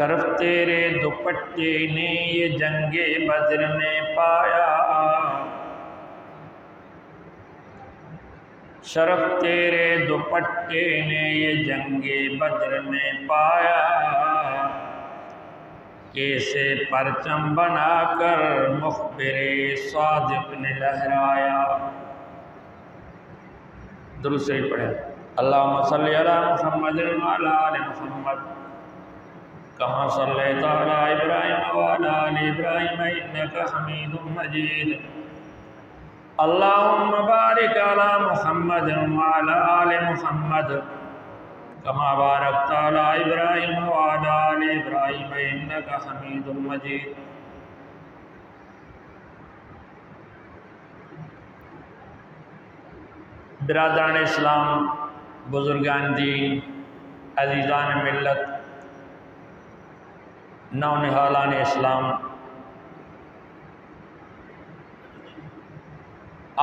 شرف تیرے دوپٹے نے یہ جنگ بدر نے پایا، شرف تیرے دوپٹے نے یہ جنگ بدر نے پایا، کیسے پرچم بنا کر مخبر صادق نے لہرایا۔ درود شریف پڑھیں۔ اللہم صلی علی محمد وعلی آل محمد کما صلیت علی ابراہیم وعلی آل ابراہیم انک حمید مجید۔ اللہم بارک علی محمد وعلی آل محمد کما بارکت علی ابراہیم وعلی آل ابراہیم انک حمید مجید۔ برادران اسلام، بزرگان دین، عزیزان ملت، نونہالان اسلام،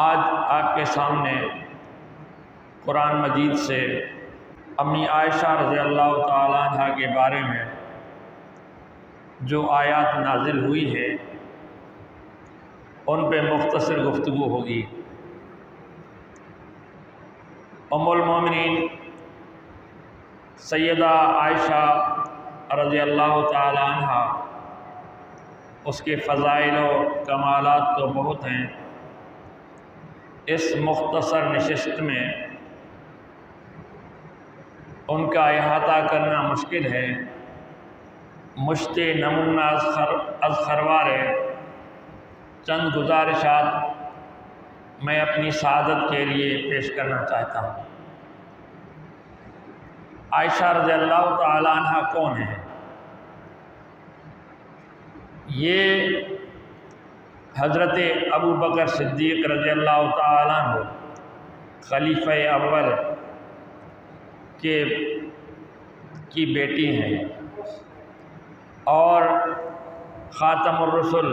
آج آپ کے سامنے قرآن مجید سے امی عائشہ رضی اللہ تعالیٰ عنہ کے بارے میں جو آیات نازل ہوئی ہے ان پہ مختصر گفتگو ہوگی۔ ام المومنین سیدہ عائشہ رضی اللہ تعالی عنہ، اس کے فضائل و کمالات تو بہت ہیں، اس مختصر نشست میں ان کا احاطہ کرنا مشکل ہے۔ مشت نمونہ از خروار چند گزارشات میں اپنی سعادت کے لیے پیش کرنا چاہتا ہوں۔ عائشہ رضی اللہ تعالی عنہ کون ہے؟ یہ حضرت ابو بکر صدیق رضی اللہ تعالی عنہ خلیفہ اول کی بیٹی ہیں اور خاتم الرسل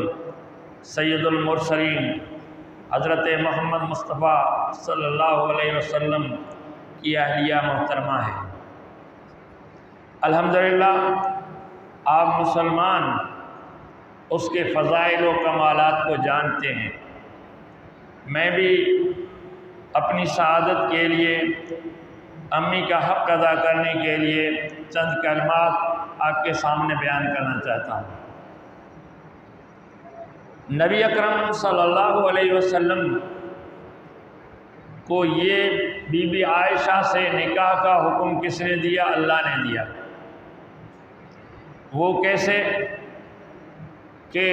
سید المرسلین حضرت محمد مصطفیٰ صلی اللہ علیہ وسلم کی اہلیہ محترمہ ہے۔ الحمدللہ آپ مسلمان اس کے فضائل و کمالات کو جانتے ہیں۔ میں بھی اپنی سعادت کے لیے امی کا حق ادا کرنے کے لیے چند کلمات آپ کے سامنے بیان کرنا چاہتا ہوں۔ نبی اکرم صلی اللہ علیہ وسلم کو یہ بی بی عائشہ سے نکاح کا حکم کس نے دیا؟ اللہ نے دیا۔ وہ کیسے کہ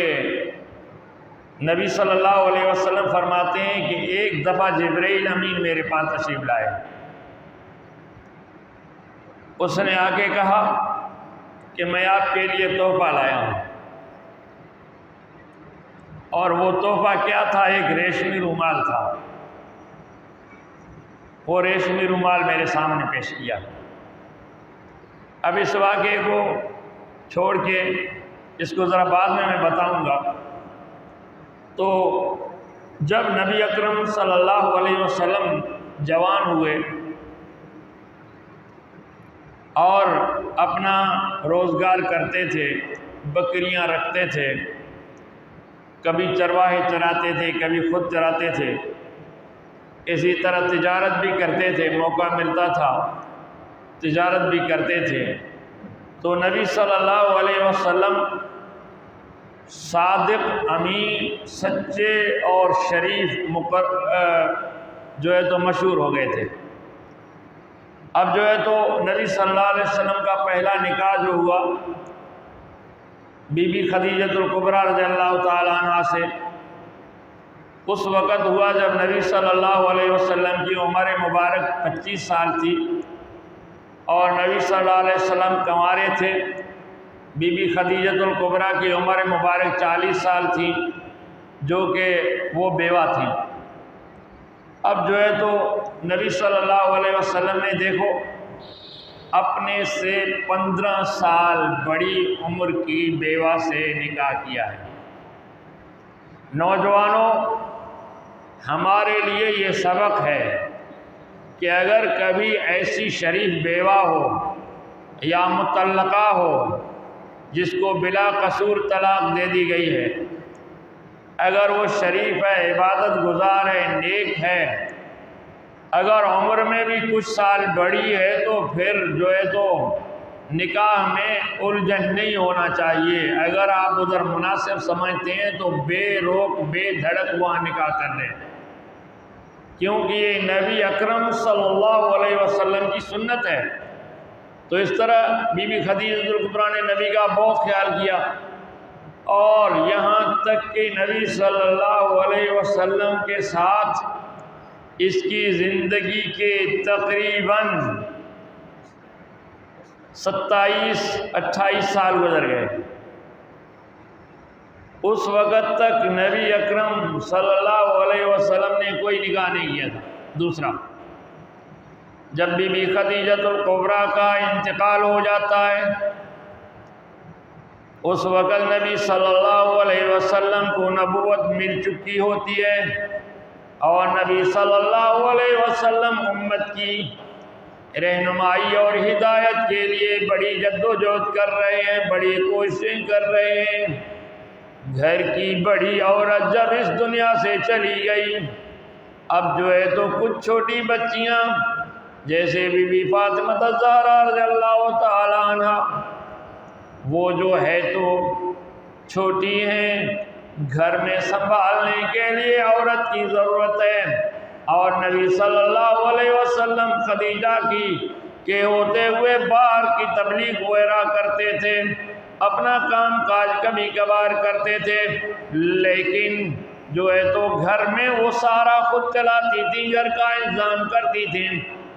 نبی صلی اللہ علیہ وسلم فرماتے ہیں کہ ایک دفعہ جبرائیل امین میرے پاس تشریف لائے، اس نے آ کے کہا کہ میں آپ کے لیے تحفہ لایا ہوں، اور وہ تحفہ کیا تھا؟ ایک ریشمی رومال تھا۔ وہ ریشمی رومال میرے سامنے پیش کیا۔ اب اس واقعے کو چھوڑ کے اس کو ذرا بعد میں بتاؤں گا۔ تو جب نبی اکرم صلی اللہ علیہ وسلم جوان ہوئے اور اپنا روزگار کرتے تھے، بکریاں رکھتے تھے، کبھی چرواہے چراتے تھے، کبھی خود چراتے تھے، اسی طرح تجارت بھی کرتے تھے، موقع ملتا تھا تجارت بھی کرتے تھے۔ تو نبی صلی اللہ علیہ وسلم صادق، امین، سچے اور شریف جو ہے تو مشہور ہو گئے تھے۔ اب جو ہے تو نبی صلی اللہ علیہ وسلم کا پہلا نکاح جو ہوا بی بی خدیجہ الکبریٰ رضی اللہ تعالیٰ عنہ سے، اس وقت ہوا جب نبی صلی اللہ علیہ وسلم کی عمر مبارک 25 سال تھی اور نبی صلی اللہ علیہ وسلم کنوارے تھے۔ بی بی خدیجہ الکبریٰ کی عمر مبارک 40 سال تھی، جو کہ وہ بیوہ تھی۔ اب جو ہے تو نبی صلی اللہ علیہ وسلم نے دیکھو اپنے سے 15 سال بڑی عمر کی بیوہ سے نکاح کیا ہے۔ نوجوانوں، ہمارے لیے یہ سبق ہے کہ اگر کبھی ایسی شریف بیوہ ہو یا مطلقہ ہو جس کو بلا قصور طلاق دے دی گئی ہے، اگر وہ شریف ہے، عبادت گزار ہے، نیک ہے، اگر عمر میں بھی کچھ سال بڑی ہے تو پھر جو ہے تو نکاح میں الجھن نہیں ہونا چاہیے۔ اگر آپ ادھر مناسب سمجھتے ہیں تو بے روک بے دھڑک وہاں نکاح کر لیں، کیونکہ یہ نبی اکرم صلی اللہ علیہ وسلم کی سنت ہے۔ تو اس طرح بی بی خدیجہ الکبریٰ نے نبی کا بہت خیال کیا، اور یہاں تک کہ نبی صلی اللہ علیہ وسلم کے ساتھ اس کی زندگی کے تقریباً 27-28 سال گزر گئے۔ اس وقت تک نبی اکرم صلی اللہ علیہ وسلم نے کوئی نکاح نہیں کیا تھا۔ دوسرا، جب بی بی خدیجہ الکبریٰ کا انتقال ہو جاتا ہے، اس وقت نبی صلی اللہ علیہ وسلم کو نبوت مل چکی ہوتی ہے، اور نبی صلی اللہ علیہ وسلم امت کی رہنمائی اور ہدایت کے لیے بڑی جدوجہد کر رہے ہیں، بڑی کوششیں کر رہے ہیں۔ گھر کی بڑی عورت جب اس دنیا سے چلی گئی، اب جو ہے تو کچھ چھوٹی بچیاں جیسے بی بی فاطمہ الزہرا رضی اللہ تعالی عنہ، وہ جو ہے تو چھوٹی ہیں، گھر میں سنبھالنے کے لیے عورت کی ضرورت ہے، اور نبی صلی اللہ علیہ وسلم خدیجہ کی کے ہوتے ہوئے باہر کی تبلیغ وغیرہ کرتے تھے، اپنا کام کاج کبھی کبھار کرتے تھے، لیکن جو ہے تو گھر میں وہ سارا خود چلاتی تھی، گھر کا انتظام کرتی تھی۔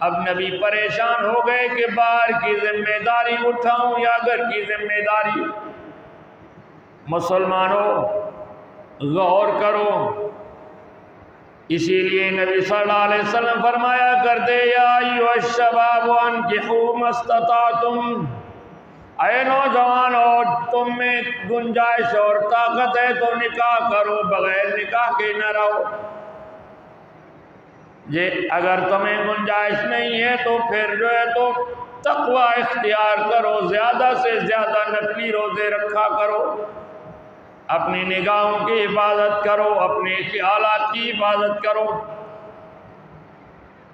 اب نبی پریشان ہو گئے کہ باہر کی ذمہ داری اٹھاؤں یا گھر کی ذمہ داری۔ مسلمانوں غور کرو، اسی لیے نبی صلی اللہ علیہ وسلم فرمایا کرتے، یا ایھا الشباب انکحوا ما استطعتم، اے نوجوانو تم میں گنجائش اور طاقت ہے تو نکاح کرو، بغیر نکاح کے نہ رہو۔ اگر تمہیں گنجائش نہیں ہے تو پھر جو ہے تو تقوی اختیار کرو، زیادہ سے زیادہ نفلی روزے رکھا کرو، اپنی نگاہوں کی حفاظت کرو، اپنے خیالات کی حفاظت کرو۔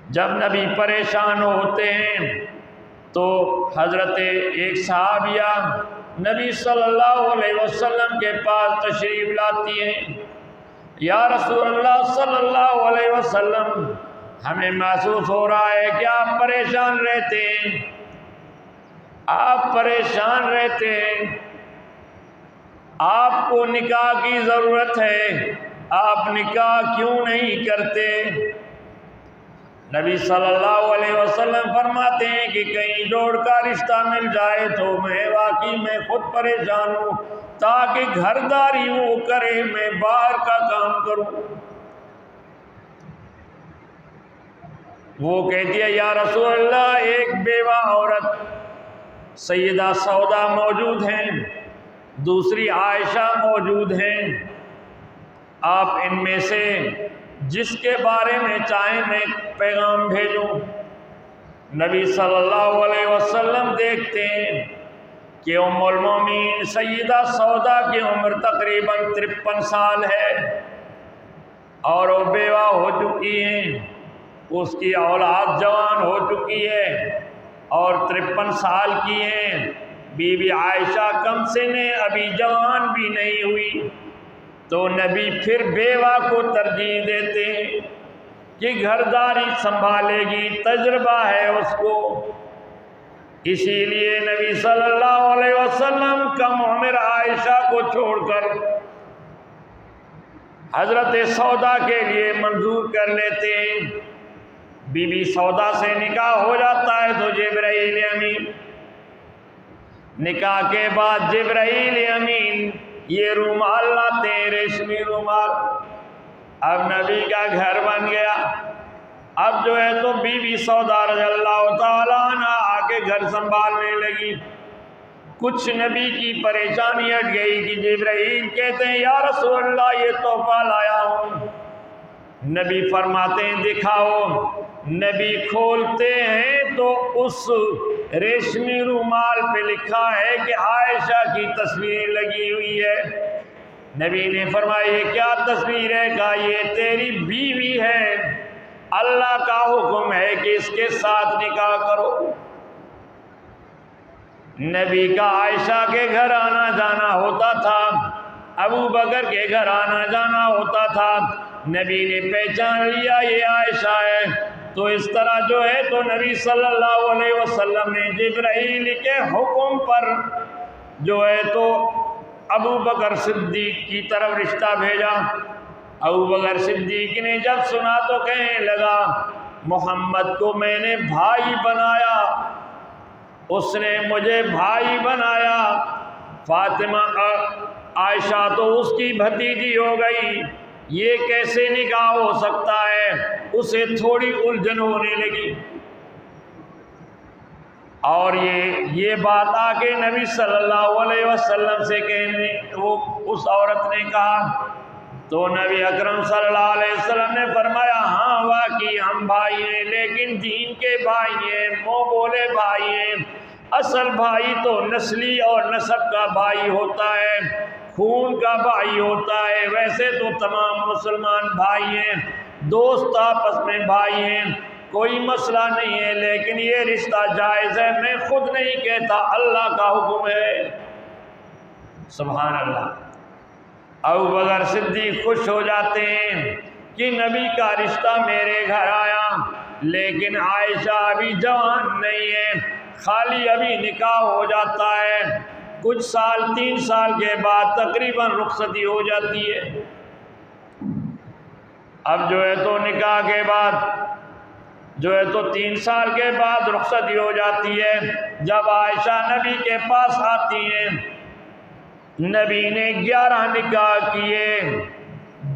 جب نبی پریشان ہوتے ہیں تو حضرت ایک صحابیہ نبی صلی اللہ علیہ وسلم کے پاس تشریف لاتی ہیں، یا رسول اللہ صلی اللہ علیہ وسلم، ہمیں محسوس ہو رہا ہے کہ آپ پریشان رہتے ہیں، آپ پریشان رہتے ہیں، آپ کو نکاح کی ضرورت ہے، آپ نکاح کیوں نہیں کرتے؟ نبی صلی اللہ علیہ وسلم فرماتے ہیں کہ کہیں جوڑ کا رشتہ مل جائے تو واقعی میں خود پریشان ہوں، تاکہ گھرداری وہ کرے، میں باہر کا کام کروں۔ وہ کہتی ہے، یا رسول اللہ، ایک بیوہ عورت سیدہ سودا موجود ہیں، دوسری عائشہ موجود ہیں، آپ ان میں سے جس کے بارے میں چاہیں میں پیغام بھیجوں۔ نبی صلی اللہ علیہ وسلم دیکھتے ہیں کہ ام المومنین سیدہ سودا کی عمر تقریباً 53 سال ہے، اور وہ بیوہ ہو چکی ہیں، اس کی اولاد جوان ہو چکی ہے اور 53 سال کی ہیں۔ بی بی عائشہ کم سن ہے، ابھی جوان بھی نہیں ہوئی، تو نبی پھر بیوہ کو ترجیح دیتے ہیں کہ گھرداری سنبھالے گی، تجربہ ہے اس کو۔ اسی لیے نبی صلی اللہ علیہ وسلم کم عمر عائشہ کو چھوڑ کر حضرت سودا کے لیے منظور کر لیتے ہیں۔ بی بی سودا سے نکاح ہو جاتا ہے تو جبرائیل امین، نکاح کے بعد جبرائیل امین یہ رومال لاتے ہیں، ریشمی رومال۔ اب نبی کا گھر بن گیا۔ اب جو ہے تو بی بی سودا رضی اللہ تعالیٰ عنہ آ کے گھر سنبھالنے لگی۔ کچھ نبی کی پریشانی ہٹ گئی کہ جبرائیل کہتے ہیں، یا رسول اللہ، یہ تحفہ لایا ہوں۔ نبی فرماتے ہیں دکھاؤ۔ نبی کھولتے ہیں تو اس ریشمی رومال پہ لکھا ہے کہ عائشہ کی تصویر لگی ہوئی ہے۔ نبی نے فرمایا یہ کیا تصویر ہے؟ کہا یہ تیری بیوی ہے، اللہ کا حکم ہے کہ اس کے ساتھ نکاح کرو۔ نبی کا عائشہ کے گھر آنا جانا ہوتا تھا، ابو بکر کے گھر آنا جانا ہوتا تھا۔ نبی نے پہچان لیا یہ عائشہ ہے، تو اس طرح جو ہے تو نبی صلی اللہ علیہ وسلم نے جبرائیل کے حکم پر جو ہے تو ابو بکر صدیق کی طرف رشتہ بھیجا۔ ابو بکر صدیق نے جب سنا تو کہنے لگا محمد کو میں نے بھائی بنایا، اس نے مجھے بھائی بنایا، فاطمہ عائشہ تو اس کی بھتیجی ہو گئی، یہ کیسے نکاح ہو سکتا ہے؟ اسے تھوڑی الجھن ہونے لگی، اور یہ بات آ کے نبی صلی اللہ علیہ وسلم سے کہنے وہ اس عورت نے کہا، تو نبی اکرم صلی اللہ علیہ وسلم نے فرمایا ہاں واقعی ہم بھائی ہیں، لیکن دین کے بھائی ہیں، منہ بولے بھائی ہیں۔ اصل بھائی تو نسلی اور نسب کا بھائی ہوتا ہے، خون کا بھائی ہوتا ہے۔ ویسے تو تمام مسلمان بھائی ہیں، دوست آپس میں بھائی ہیں، کوئی مسئلہ نہیں ہے، لیکن یہ رشتہ جائز ہے، میں خود نہیں کہتا، اللہ کا حکم ہے۔ سبحان اللہ۔ ابو بکر صدیق خوش ہو جاتے ہیں کہ نبی کا رشتہ میرے گھر آیا، لیکن عائشہ ابھی جوان نہیں ہے، خالی ابھی نکاح ہو جاتا ہے، کچھ سال 3 سال کے بعد تقریباً رخصتی ہو جاتی ہے۔ اب جو ہے تو نکاح کے بعد جو ہے تو 3 سال کے بعد رخصتی ہو جاتی ہے۔ جب عائشہ نبی کے پاس آتی ہیں، نبی نے 11 نکاح کیے،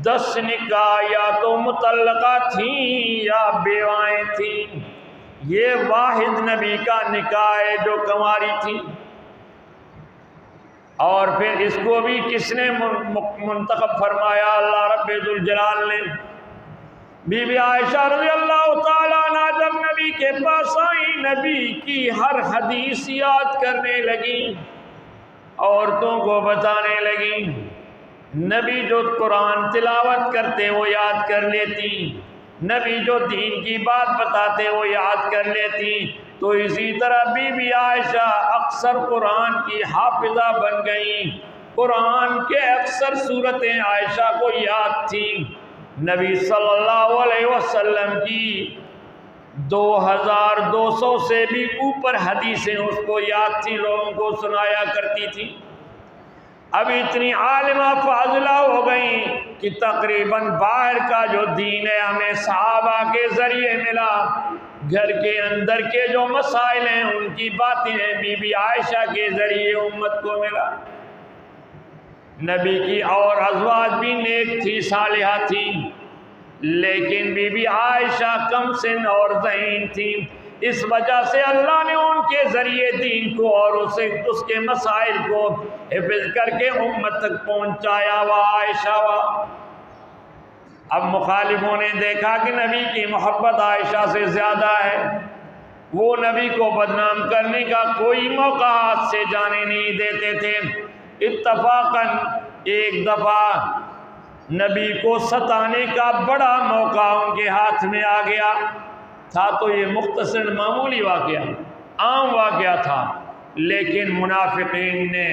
10 نکاح یا تو مطلقہ تھیں یا بیوائیں تھیں، یہ واحد نبی کا نکاح ہے جو کنواری تھی۔ اور پھر اس کو بھی کس نے منتخب فرمایا؟ اللہ رب ذوالجلال نے۔ بی بی عائشہ رضی اللہ تعالیٰ عنہ جب نبی کے پاس آئی، نبی کی ہر حدیث یاد کرنے لگی، عورتوں کو بتانے لگی، نبی جو قرآن تلاوت کرتے وہ یاد کر لیتی، نبی جو دین کی بات بتاتے وہ یاد کر لیتی۔ تو اسی طرح بی بی عائشہ اکثر قرآن کی حافظہ بن گئیں، قرآن کے اکثر صورتیں عائشہ کو یاد تھیں۔ نبی صلی اللہ علیہ وسلم کی 2200 سے بھی اوپر حدیثیں اس کو یاد تھی، لوگوں کو سنایا کرتی تھی۔ اب اتنی عالمہ فاضلہ ہو گئیں کہ تقریباً باہر کا جو دین ہے ہمیں صحابہ کے ذریعے ملا، گھر کے اندر کے جو مسائل ہیں ان کی باتیں بی بی عائشہ کے ذریعے امت کو ملا۔ نبی کی اور ازواج بھی نیک تھی، صالحہ تھی، لیکن بی بی عائشہ کم سن اور ذہین تھی، اس وجہ سے اللہ نے ان کے ذریعے دین کو اور اس کے مسائل کو حفظ کر کے امت تک پہنچایا۔ عائشہ اب مخالفوں نے دیکھا کہ نبی کی محبت عائشہ سے زیادہ ہے، وہ نبی کو بدنام کرنے کا کوئی موقع ہاتھ سے جانے نہیں دیتے تھے۔ اتفاقاً ایک دفعہ نبی کو ستانے کا بڑا موقع ان کے ہاتھ میں آ گیا تھا، تو یہ مختصر معمولی واقعہ، عام واقعہ تھا، لیکن منافقین نے،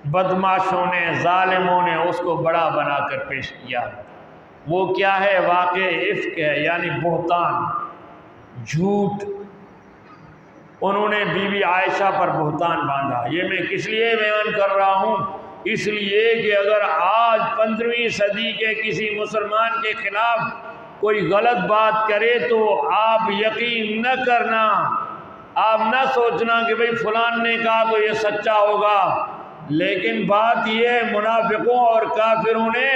بدماشوں نے، ظالموں نے اس کو بڑا بنا کر پیش کیا۔ وہ کیا ہے؟ واقع افک ہے، یعنی بہتان، جھوٹ۔ انہوں نے بی بی عائشہ پر بہتان باندھا۔ یہ میں کس لیے بیان کر رہا ہوں؟ اس لیے کہ اگر آج 15ویں صدی کے کسی مسلمان کے خلاف کوئی غلط بات کرے تو آپ یقین نہ کرنا، آپ نہ سوچنا کہ بھئی فلان نے کہا تو یہ سچا ہوگا، لیکن بات یہ منافقوں اور کافروں نے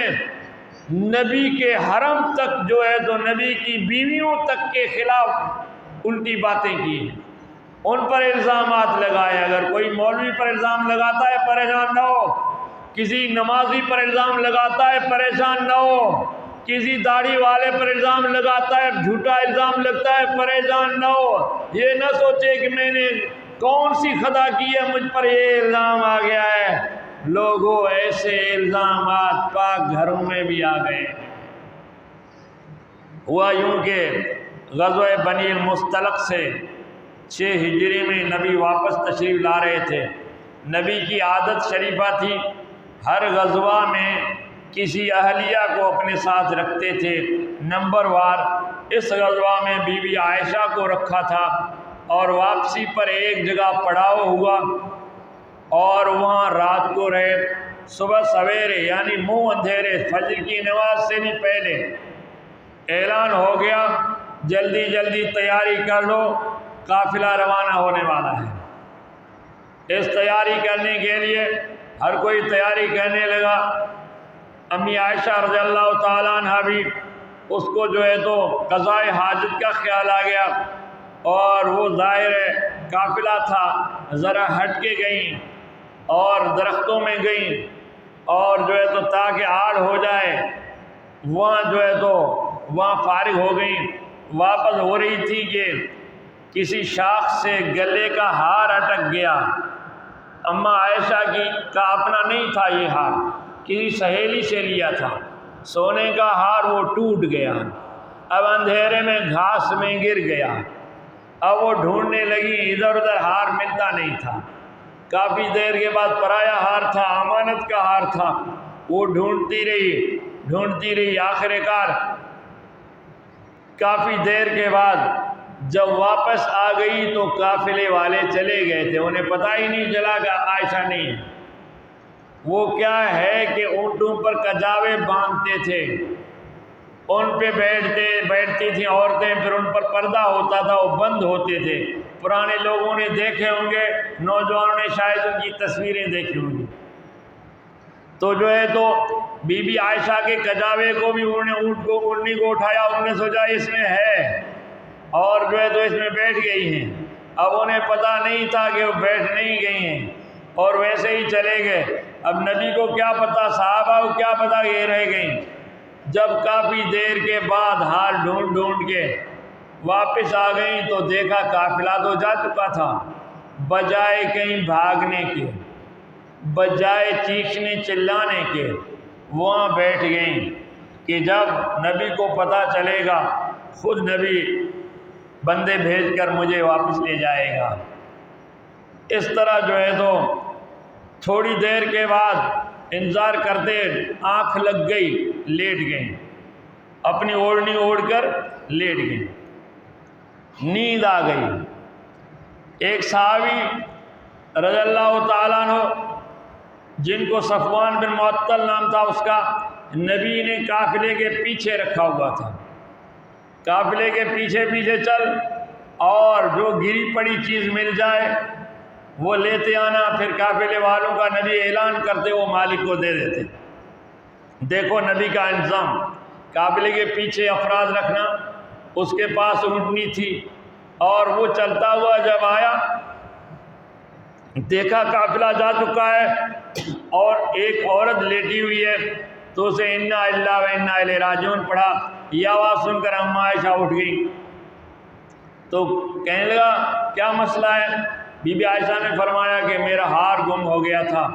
نبی کے حرم تک جو ہے تو نبی کی بیویوں تک کے خلاف الٹی باتیں کی، ان پر الزامات لگائے۔ اگر کوئی مولوی پر الزام لگاتا ہے پریشان نہ ہو، کسی نمازی پر الزام لگاتا ہے پریشان نہ ہو، کسی داڑھی والے پر الزام لگاتا ہے، جھوٹا الزام لگتا ہے، پریشان نہ ہو، یہ نہ سوچے کہ میں نے کون سی خطا کی ہے مجھ پر یہ الزام آ گیا ہے۔ لوگوں ایسے الزامات پاک گھروں میں بھی آ گئے۔ ہوا یوں کہ غزوہ بنی المصطلق سے 6 ہجری میں نبی واپس تشریف لا رہے تھے۔ نبی کی عادت شریفہ تھی، ہر غزوہ میں کسی اہلیہ کو اپنے ساتھ رکھتے تھے، نمبر وار۔ اس غزوہ میں بی بی عائشہ کو رکھا تھا، اور واپسی پر ایک جگہ پڑاؤ ہوا اور وہاں رات کو رہے۔ صبح سویرے یعنی منہ اندھیرے فجر کی نماز سے بھی پہلے اعلان ہو گیا، جلدی جلدی تیاری کر لو، قافلہ روانہ ہونے والا ہے۔ اس تیاری کرنے کے لیے ہر کوئی تیاری کرنے لگا۔ امی عائشہ رضی اللہ تعالیٰ عنہ بھی، اس کو جو ہے تو قضاء حاجت کا خیال آ گیا، اور وہ ظاہر ہے قافلہ تھا، ذرا ہٹ کے گئیں اور درختوں میں گئیں، اور جو ہے تو تاکہ آڑ ہو جائے، وہاں جو ہے تو وہاں فارغ ہو گئیں۔ واپس ہو رہی تھی کہ کسی شاخ سے گلے کا ہار اٹک گیا۔ اماں عائشہ کا اپنا نہیں تھا یہ ہار، کسی سہیلی سے لیا تھا، سونے کا ہار، وہ ٹوٹ گیا۔ اب اندھیرے میں گھاس میں گر گیا۔ اب وہ ڈھونڈنے لگی، ادھر ادھر ہار ملتا نہیں تھا۔ کافی دیر کے بعد پرایا ہار تھا، امانت کا ہار تھا، وہ ڈھونڈتی رہی، آخر کار کافی دیر کے بعد جب واپس آ گئی تو قافلے والے چلے گئے تھے، انہیں پتہ ہی نہیں چلا کہ عائشہ نہیں ہے۔ وہ کیا ہے کہ اونٹوں پر کجاوے باندھتے تھے، ان پہ بیٹھتی تھیں عورتیں، پھر ان پر پردہ ہوتا تھا، وہ بند ہوتے تھے۔ پرانے لوگوں نے دیکھے ہوں گے، نوجوانوں نے شاید ان کی تصویریں دیکھی ہوں گی۔ تو جو ہے تو بی بی عائشہ کے کجاوے کو بھی انہوں نے اونٹنی کو اٹھایا، انہوں نے سوچا اس میں ہے، اور جو ہے تو اس میں بیٹھ گئی ہیں۔ اب انہیں پتہ نہیں تھا کہ وہ بیٹھ نہیں گئی ہیں، اور ویسے ہی چلے گئے۔ اب نبی کو کیا پتہ، صحابہ کو کیا پتہ یہ رہ گئیں۔ جب کافی دیر کے بعد ہار ڈھونڈ کے واپس آ گئیں تو دیکھا قافلہ تو جا چکا تھا۔ بجائے کہیں بھاگنے کے، بجائے چیخنے چلانے کے، وہاں بیٹھ گئیں کہ جب نبی کو پتہ چلے گا خود نبی بندے بھیج کر مجھے واپس لے جائے گا۔ اس طرح جو ہے تو تھوڑی دیر کے بعد انتظار کرتے آنکھ لگ گئی، لیٹ گئیں، اپنی اوڑھنی اوڑھ کر لیٹ گئیں، نیند آ گئی۔ ایک صحابی رضی اللہ تعالیٰ عنہ جن کو صفوان بن معطل نام تھا اس کا، نبی نے قافلے کے پیچھے رکھا ہوا تھا، قافلے کے پیچھے پیچھے چل، اور جو گری پڑی چیز مل جائے وہ لیتے آنا، پھر قافلے والوں کا نبی اعلان کرتے، وہ مالک کو دے دیتے۔ دیکھو نبی کا انتظام، قافلے کے پیچھے افراد رکھنا۔ اس کے پاس اونٹنی تھی، اور وہ چلتا ہوا جب آیا دیکھا قافلہ جا چکا ہے اور ایک عورت لیٹی ہوئی ہے، تو اسے انا للہ و انا الیہ راجعون پڑھا۔ یہ آواز سن کر اماں عائشہ اٹھ گئی، تو کہنے لگا کیا مسئلہ ہے؟ بی بی عائشہ نے فرمایا کہ میرا ہار گم ہو گیا تھا،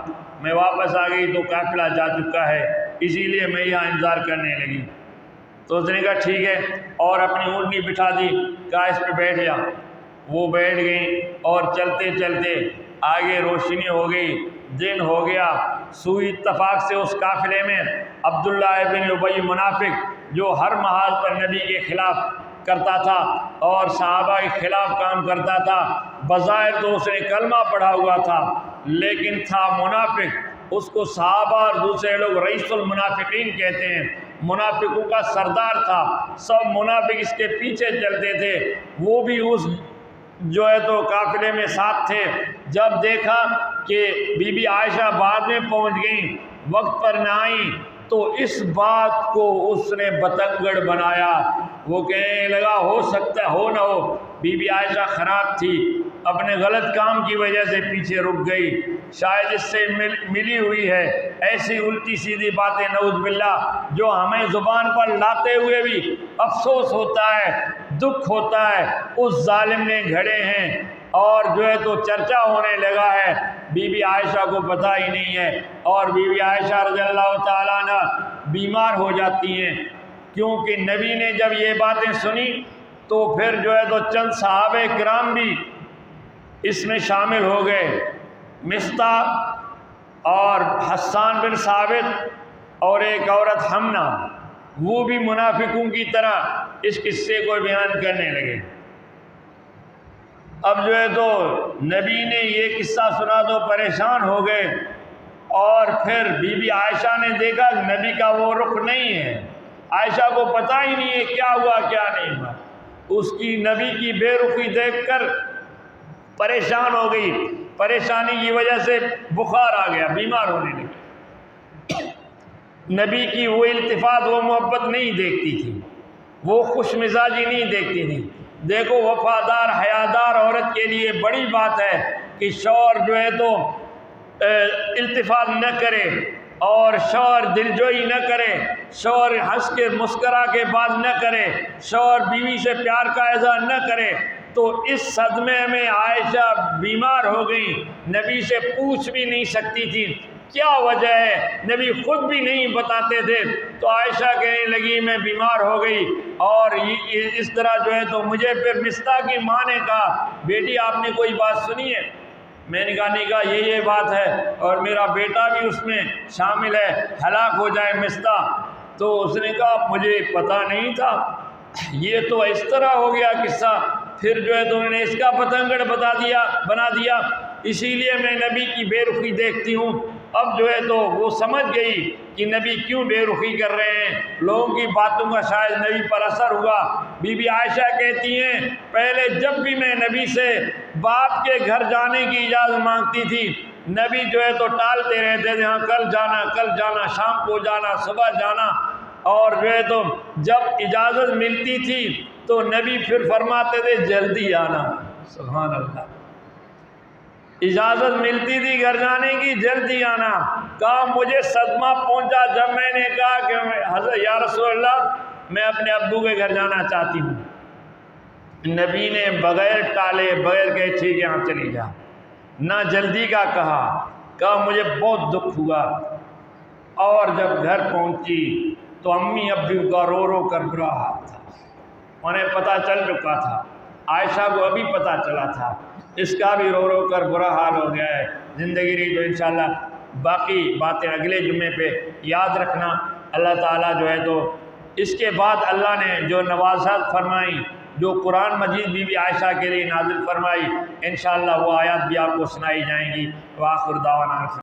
میں واپس آ گئی تو قافلہ جا چکا ہے، اسی لیے میں یہاں انتظار کرنے لگی۔ تو اس نے کہا ٹھیک ہے، اور اپنی اونٹنی بٹھا دی، کہا اس پہ بیٹھ جا۔ وہ بیٹھ گئیں، اور چلتے چلتے آگے روشنی ہو گئی، دن ہو گیا۔ سوئی اتفاق سے اس قافلے میں عبداللہ ابن ابی منافق، جو ہر محاذ پر نبی کے خلاف کرتا تھا اور صحابہ کے خلاف کام کرتا تھا، بظاہر تو اس نے کلمہ پڑھا ہوا تھا لیکن تھا منافق۔ اس کو صحابہ اور دوسرے لوگ رئیس المنافقین کہتے ہیں، منافقوں کا سردار تھا، سب منافق اس کے پیچھے چلتے تھے، وہ بھی اس جو ہے تو قافلے میں ساتھ تھے۔ جب دیکھا کہ بی بی عائشہ بعد میں پہنچ گئیں، وقت پر نہ آئیں، تو اس بات کو اس نے بتنگڑ بنایا۔ وہ کہنے لگا ہو سکتا ہو نہ ہو بی بی عائشہ خراب تھی، اپنے غلط کام کی وجہ سے پیچھے رک گئی، شاید اس سے ملی ہوئی ہے ایسی الٹی سیدھی باتیں نعوذ باللہ جو ہمیں زبان پر لاتے ہوئے بھی افسوس ہوتا ہے، دکھ ہوتا ہے اس ظالم نے گھڑے ہیں، اور جو ہے تو چرچا ہونے لگا ہے، بی بی عائشہ کو پتہ ہی نہیں ہے، اور بی بی عائشہ رضی اللہ تعالیٰ عنہ بیمار ہو جاتی ہیں، کیونکہ نبی نے جب یہ باتیں سنی تو پھر جو ہے تو چند صحابہ کرام بھی اس میں شامل ہو گئے، مصطح اور حسان بن ثابت اور ایک عورت حمنہ، وہ بھی منافقوں کی طرح اس قصے کو بیان کرنے لگے۔ اب جو ہے تو نبی نے یہ قصہ سنا تو پریشان ہو گئے، اور پھر بی بی عائشہ نے دیکھا کہ نبی کا وہ رخ نہیں ہے، عائشہ کو پتہ ہی نہیں ہے کیا ہوا کیا نہیں ہوا، اس کی نبی کی بے رخی دیکھ کر پریشان ہو گئی، پریشانی کی وجہ سے بخار آ گیا، بیمار ہونے لگی۔ نبی کی وہ التفات وہ محبت نہیں دیکھتی تھی، وہ خوش مزاجی نہیں دیکھتی تھی۔ دیکھو وفادار حیادار عورت کے لیے بڑی بات ہے کہ شوہر جو ہے تو التفات نہ کرے، اور شوہر دلجوئی نہ کرے، شوہر ہنس کے مسکرا کے بات نہ کرے، شوہر بیوی سے پیار کا اظہار نہ کرے۔ تو اس صدمے میں عائشہ بیمار ہو گئی، نبی سے پوچھ بھی نہیں سکتی تھی کیا وجہ ہے، نبی خود بھی نہیں بتاتے تھے، تو عائشہ کہنے لگی میں بیمار ہو گئی، اور اس طرح جو ہے تو مجھے پھر مصطح کی ماں نے کہا بیٹی آپ نے کوئی بات سنی ہے؟ میں نے کہا نہیں، کہا یہ بات ہے اور میرا بیٹا بھی اس میں شامل ہے، ہلاک ہو جائے مصطح۔ تو اس نے کہا مجھے پتہ نہیں تھا، یہ تو اس طرح ہو گیا قصہ، پھر جو ہے تو انہوں نے اس کا پتنگڑ بنا دیا، اسی لیے میں نبی کی بے رخی دیکھتی ہوں۔ اب جو ہے تو وہ سمجھ گئی کہ نبی کیوں بے رخی کر رہے ہیں، لوگوں کی باتوں کا شاید نبی پر اثر ہوا۔ بی بی عائشہ کہتی ہیں پہلے جب بھی میں نبی سے باپ کے گھر جانے کی اجازت مانگتی تھی، نبی جو ہے تو ٹالتے رہتے تھے، ہاں کل جانا، شام کو جانا، صبح جانا، اور جو ہے تو جب اجازت ملتی تھی تو نبی پھر فرماتے تھے جلدی آنا۔ سبحان اللہ، اجازت ملتی تھی گھر جانے کی، جلدی آنا۔ کہا مجھے صدمہ پہنچا جب میں نے کہا کہ حضرت یا رسول اللہ میں اپنے ابو کے گھر جانا چاہتی ہوں، نبی نے بغیر ٹالے بغیر کہے ٹھیک ہے ہاں چلی جا، نہ جلدی کا کہا مجھے بہت دکھ ہوا، اور جب گھر پہنچی تو امی ابو کا رو رو کر برا حال تھا، انہیں پتہ چل چکا تھا، عائشہ کو ابھی پتہ چلا تھا، اس کا بھی رو رو کر برا حال ہو گیا ہے۔ زندگی رہی تو انشاءاللہ باقی باتیں اگلے جمعے پہ یاد رکھنا۔ اللہ تعالیٰ جو ہے تو اس کے بعد اللہ نے جو نوازات فرمائی، جو قرآن مجید بی بی عائشہ کے لیے نازل فرمائی، انشاءاللہ وہ آیات بھی آپ کو سنائی جائیں گی۔ وآخر دعوانا